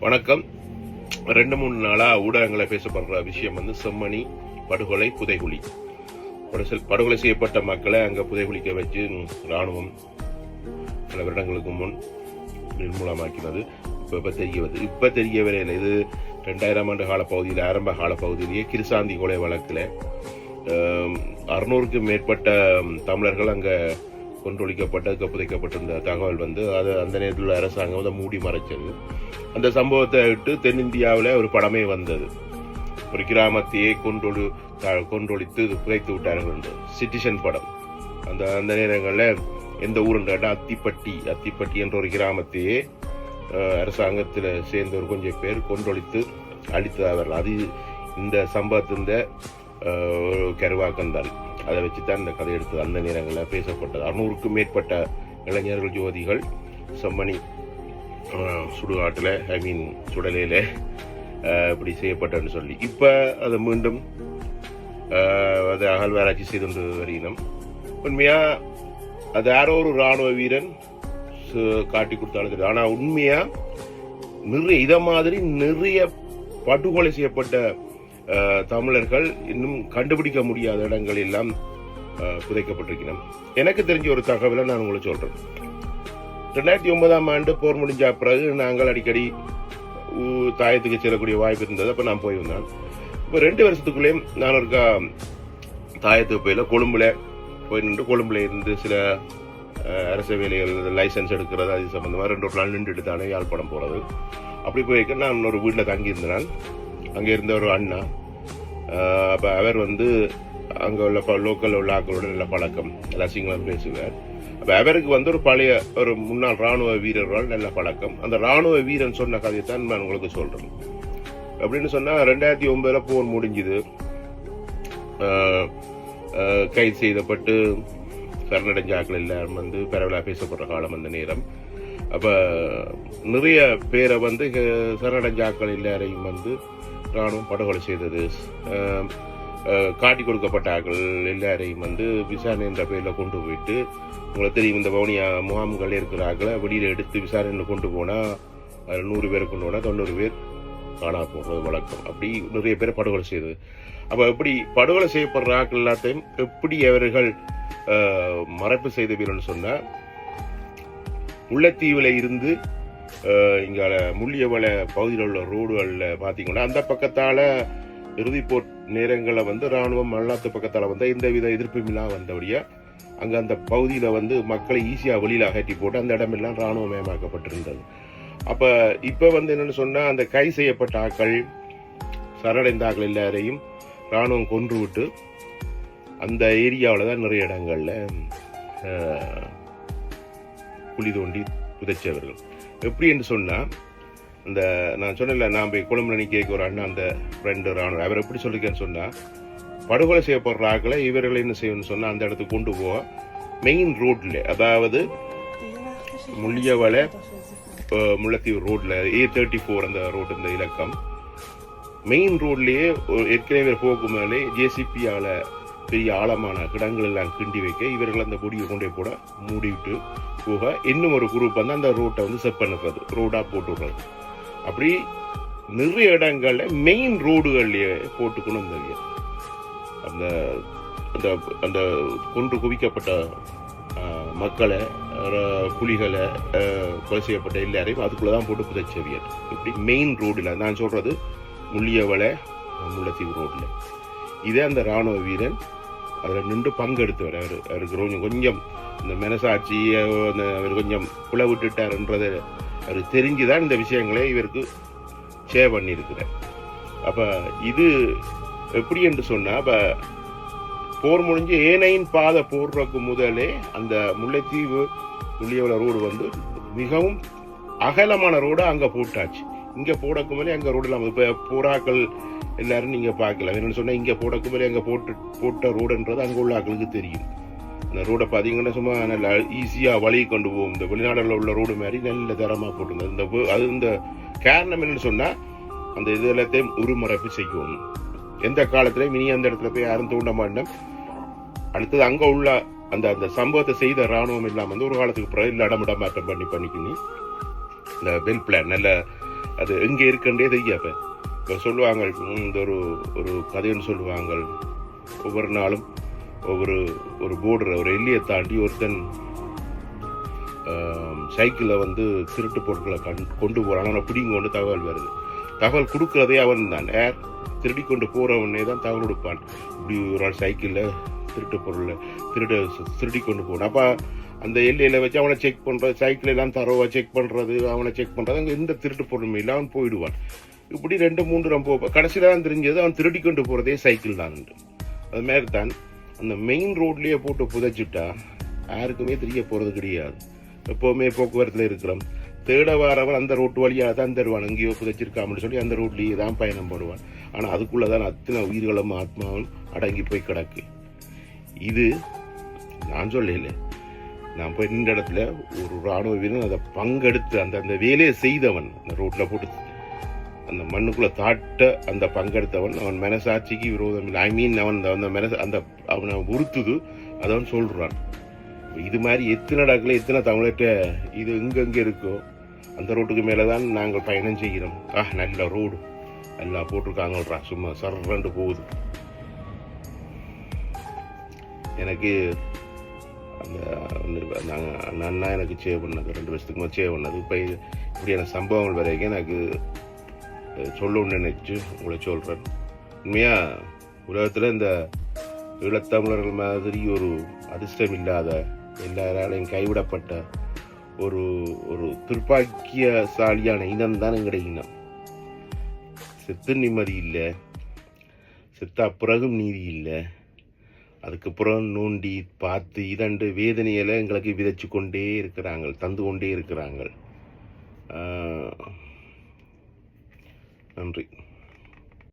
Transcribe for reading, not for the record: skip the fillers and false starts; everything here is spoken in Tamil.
வணக்கம். 2-3 நாளா ஊடகங்களை பேசப்படுற விஷயம் செம்மணி படுகொலை புதைகுழி. படுகொலை செய்யப்பட்ட மக்களை அங்க புதைகுழிக்க வச்சு ராணுவம் சில வருடங்களுக்கு முன் நிர்மூலமாக்கினது இப்ப தெரிய வரையில் இது 2000 ஆண்டு கால பகுதியில் ஆரம்ப கால பகுதியிலேயே கிருசாந்தி கொலை வழக்குல 600க்கும் மேற்பட்ட தமிழர்கள் அங்க கொன்றொழிக்கப்பட்ட புதைக்கப்பட்டிருந்த தகவல் அது அந்த நேரத்தில் அரசாங்கம் மூடி மறைச்சது. அந்த சம்பவத்தை விட்டு தென்னிந்தியாவில் ஒரு படமே வந்தது. ஒரு கிராமத்தையே கொன்றொழித்து புதைத்து விட்டார்கள் என்று சிட்டிசன் படம். அந்த நேரங்களில் எந்த ஊருன்னு கேட்டால் அத்திப்பட்டி என்ற ஒரு கிராமத்தையே அரசாங்கத்தில் சேர்ந்த ஒரு கொஞ்சம் பேர் கொன்றொழித்து அழித்தவர்கள். அது இந்த சம்பவத்தின் ஒரு கருவாக்கம் தான். அதை வச்சுதான் இந்த கதை எடுத்தது. அந்த நேரங்களில் பேசப்பட்டது. 600க்கும் மேற்பட்ட இளைஞர்கள் ஜோதிகள் செம்மணி சுடுகாட்டில் சுடலையில இப்படி செய்யப்பட்டன்னு சொல்லி இப்ப அதை மீண்டும் அதை அகழ்வாராய்ச்சி செய்து கொண்டு வருகிறோம். உண்மையா அது யாரோ ஒரு ராணுவ வீரன் காட்டி கொடுத்தாலும், ஆனா உண்மையா இத மாதிரி நிறைய படுகொலை செய்யப்பட்ட தமிழர்கள் இன்னும் கண்டுபிடிக்க முடியாத இடங்கள் எல்லாம் புதைக்கப்பட்டிருக்கிறோம். எனக்கு தெரிஞ்ச ஒரு தகவலை நான் உங்களுக்கு சொல்றேன். 2009ஆம் ஆண்டு போர் முடிஞ்ச பிறகு நாங்கள் அடிக்கடி தாயத்துக்கு செல்லக்கூடிய வாய்ப்பு இருந்தது. அப்ப நான் போய் வந்தேன். இப்போ 2 வருஷத்துக்குள்ளே நான் இருக்கா தாயத்துக்கு போயில கொழும்புல போய் நின்று கொழும்புல இருந்து சில அரசு வேலைகள் லைசன்ஸ் எடுக்கிறது அது சம்பந்தமா 2 நாள் நின்றுட்டு தானே யாழ்ப்பாணம் போறது. அப்படி போய்க்க நான் ஒரு வீட்டில் தங்கியிருந்தேன். அங்க இருந்த ஒரு அண்ணா, அப்ப அவர் அங்க உள்ள லோக்கல் உள்ள ஆக்களோட நல்ல பழக்கம், எல்லாம் சிங்களம் பேசுவார். அப்ப அவருக்கு ஒரு பழைய ஒரு முன்னாள் ராணுவ வீரர்கள் நல்ல பழக்கம். அந்த ராணுவ வீரன் சொன்ன கதையை தான் நான் உங்களுக்கு சொல்றேன். அப்படின்னு சொன்னா 2009 போர் முடிஞ்சுது. கைது செய்யப்பட்டு சரணடைஞ்சாக்கள் எல்லாரும் பரவலா பேசப்படுற காலம் அந்த நேரம். அப்ப நிறைய பேரை சரணடைஞ்சாக்கள் எல்லாரையும் ராணுவம் படுகொலை செய்தது. காட்டி கொடுக்கப்பட்டார்கள் எல்லாரையும் விசாரணை என்ற பேரில் கொண்டு போயிட்டு, உங்களுக்கு தெரியும் இந்த வவுனியா முகாம்கள் இருக்கிறார்கள், வெளியில எடுத்து விசாரணையில் கொண்டு போனா 100 பேரை கொண்டு போனா 90 பேர் காணா போடுறது வழக்கம். அப்படி நிறைய பேரை படுகொலை செய்தது. அப்ப எப்படி படுகொலை செய்யப்படுற ஆக்கள் எல்லாத்தையும் எப்படி அவர்கள் மறைப்பு செய்தவர்கள் சொன்னா, முல்லைத்தீவுல இருந்து இங்கால முள்ளியவள பகுதியில் உள்ள ரோடுகள்ல பாத்தீங்கன்னா அந்த பக்கத்தால இறுதி போர் நேரங்களில் ராணுவம் மல்லாத்து பக்கத்தால எந்தவித எதிர்ப்பும் இல்லாம வந்தபடியா அங்க அந்த பகுதியில மக்களை ஈஸியா வெளியில அகற்றி போட்டு அந்த இடமெல்லாம் ராணுவமயமாக்கப்பட்டிருந்தது. அப்ப இப்ப என்னன்னு சொன்னா, அந்த கை செய்யப்பட்ட ஆக்கள் சரணடைந்த ஆக்கள் எல்லாரையும் ராணுவம் கொன்று விட்டு அந்த ஏரியாவில தான் நிறைய இடங்கள்ல குழி தோண்டி புதைச்சவர்கள். எப்படி என்று சொன்னா, அந்த நான் சொன்னல நான் போய் கொழும்புல கேட்க ஒரு அண்ணா, அந்த ஃப்ரெண்டு ராணுவ அவர் எப்படி சொல்லிருக்கேன்னு சொன்னா, படுகொலை செய்யப்படுற ஆக்களை இவர்கள் என்ன செய்யணும்னு சொன்னா அந்த இடத்துக்கு கொண்டு போக மெயின் ரோட்ல, அதாவது முள்ளியவளை முல்லைத்தீவு ரோட்ல A34 அந்த ரோடு, இந்த இலக்கம் மெயின் ரோட்லயே ஏற்கனவே போக்கு மேலே JCP-ஆல பெரிய ஆழமான கிடங்கள் எல்லாம் கிண்டி வைக்க இவர்கள் அந்த பொடியை கொண்டே போட மூடிவிட்டு போக இன்னும் ஒரு குரூப் அந்த ரோட்டை செட் பண்ணுறது, ரோடா போட்டு விடுறது. அப்படி நிறைய இடங்கள்ல மெயின் ரோடுகள்லயே போட்டுக்கணும். அந்த அந்த அந்த கொன்று குவிக்கப்பட்ட மக்களை, புலிகளை, கொலை செய்யப்பட்ட எல்லாரையும் அதுக்குள்ளதான் போட்டு புதைச்சவியல். இப்படி மெயின் ரோடுல நான் சொல்றது முள்ளியவளை முல்லைத்தீவு ரோட்ல. இதே அந்த ராணுவ வீரன் அதுல நின்று பங்கெடுத்தவர். அவருக்கு கொஞ்சம் இந்த மனசாட்சி அவர் கொஞ்சம் புல விட்டுட்டாருன்றது அவருக்கு தெரிஞ்சுதான் இந்த விஷயங்களை இவருக்கு ஷேர் பண்ணியிருக்கிறார். அப்ப இது எப்படி என்று சொன்னா, அப்ப போர் முடிஞ்சு ஏனையின் பாதை போடுறதுக்கு முதலே அந்த முல்லைத்தீவு முள்ளியவளை ரோடு மிகவும் அகலமான ரோடு அங்க போட்டாச்சு. இங்க போடக்கு மேலே அங்க ரோடு இல்லாம இப்ப போராக்கள் எல்லாரும் நீங்க பார்க்கலாம். என்னன்னு சொன்னா, இங்க போடக்கு மேலே அங்க போட்ட ரோடுன்றது அங்க உள்ள ஆக்களுக்கு தெரியும். அந்த ரோடை பாத்தீங்கன்னா சும்மா நல்ல ஈஸியா வழி கொண்டு போகும். இந்த வெளிநாடுல உள்ள ரோடு மாதிரி நல்ல தரமா போட்டுருந்தது. அது இந்த காரணம் என்னன்னு சொன்னா, அந்த இது எல்லாத்தையும் உருமறைப்பு செய்யணும். எந்த காலத்திலயும் இனி அந்த இடத்துல போய் யாரும் தூண்ட மாட்டோம். அடுத்தது அங்க உள்ள அந்த அந்த சம்பவத்தை செய்த ராணுவம் இல்லாம ஒரு காலத்துக்கு பிறகு இடமிடம் மாற்றம் பண்ணிக்கணும். இந்த வெல் பிளான் நல்ல அது எங்கே இருக்குன்றே தெரியாப்ப. இப்போ சொல்லுவாங்க, இந்த ஒரு ஒரு கதைன்னு சொல்லுவாங்க, ஒவ்வொரு நாளும் ஒவ்வொரு ஒரு போர்டரை ஒரு எல்லையை தாண்டி ஒருத்தன் சைக்கிளில் வந்து திருட்டு பொருட்களை கொண்டு போகிறான். ஆனால் பிடிங்க கொண்டு தகவல் வருது. தகவல் கொடுக்குறதே அவன் தான். திருடி கொண்டு போகிறவனே தான் தகவல் கொடுப்பான். இப்படி ஒரு ஆள் சைக்கிளில் திருட்டு பொருளை திருடி கொண்டு போகணும். அப்போ அந்த எல்லையில் வச்சு அவனை செக் பண்ணுறது, சைக்கிள் எல்லாம் தரவாக செக் பண்ணுறது, அவனை செக் பண்ணுறது, அங்கே எந்த திருட்டு பொருளுமே இல்லை, அவன் போயிடுவான். இப்படி 2-3 ரம் போவான். கடைசியில் தான் தெரிஞ்சது அவன் திருடி கொண்டு போகிறதே சைக்கிள் தான். அது மாதிரி தான் அந்த மெயின் ரோட்லேயே போட்டு புதைச்சிட்டா யாருக்குமே தெரிய போகிறது கிடையாது. எப்போவுமே போக்குவரத்தில் இருக்கிறோம், தேட வாரவன் அந்த ரோட்டு வழியாக தான் தருவான். எங்கேயோ புதைச்சிருக்காமன்னு சொல்லி அந்த ரோட்லேயே தான் பயணம் பண்ணுவான். ஆனால் அதுக்குள்ளே தான் அத்தனை உயிர்களும் ஆத்மாவும் அடங்கி போய் கிடக்கு. இது நான் சொல்லல, நான் போய் நின்ற இடத்துல ஒரு இராணுவ வீரன் அதை பங்கெடுத்து அந்த வேலையை செய்தவன், அந்த ரோட்டில் போட்டு அந்த மண்ணுக்குள்ளே தாட்ட அந்த பங்கெடுத்தவன், அவன் மனசாட்சிக்கு விரோதம் இல்லை. அவனை உறுத்துது, அதவன் சொல்கிறான். இது மாதிரி எத்தனை இடத்துல எத்தனை தமிழர்கிட்ட இது எங்கெங்கே இருக்கோ அந்த ரோட்டுக்கு மேலே தான் நாங்கள் பயணம் செய்கிறோம். நல்ல ரோடு எல்லாம் போட்டிருக்காங்கன்றா, சும்மா சர்றண்டு போகுது. எனக்கு அந்த அண்ணா எனக்கு சேவ் பண்ணது 2 வருஷத்துக்கு மேலே சேவ் பண்ணது. இப்போ இப்படியான சம்பவங்கள் வரைக்கும் எனக்கு சொல்லணும்னு நினைச்சு உங்களை சொல்கிறேன். உண்மையாக உலகத்தில் இந்த ஈழத்தமிழர்கள் மாதிரி ஒரு அதிர்ஷ்டம் இல்லாத, எல்லாராலையும் கைவிடப்பட்ட ஒரு ஒரு துர்ப்பாக்கியசாலியான இனம் தான் எங்களுடைய இனம். செத்து நிம்மதி இல்லை, செத்தா பிறகும் நீதி இல்லை. அதுக்கப்புறம் நோண்டி பார்த்து இதண்டு வேதனையில் எங்களுக்கு விதைச்சு கொண்டே இருக்கிறாங்க, தந்து கொண்டே இருக்கிறாங்க. நன்றி.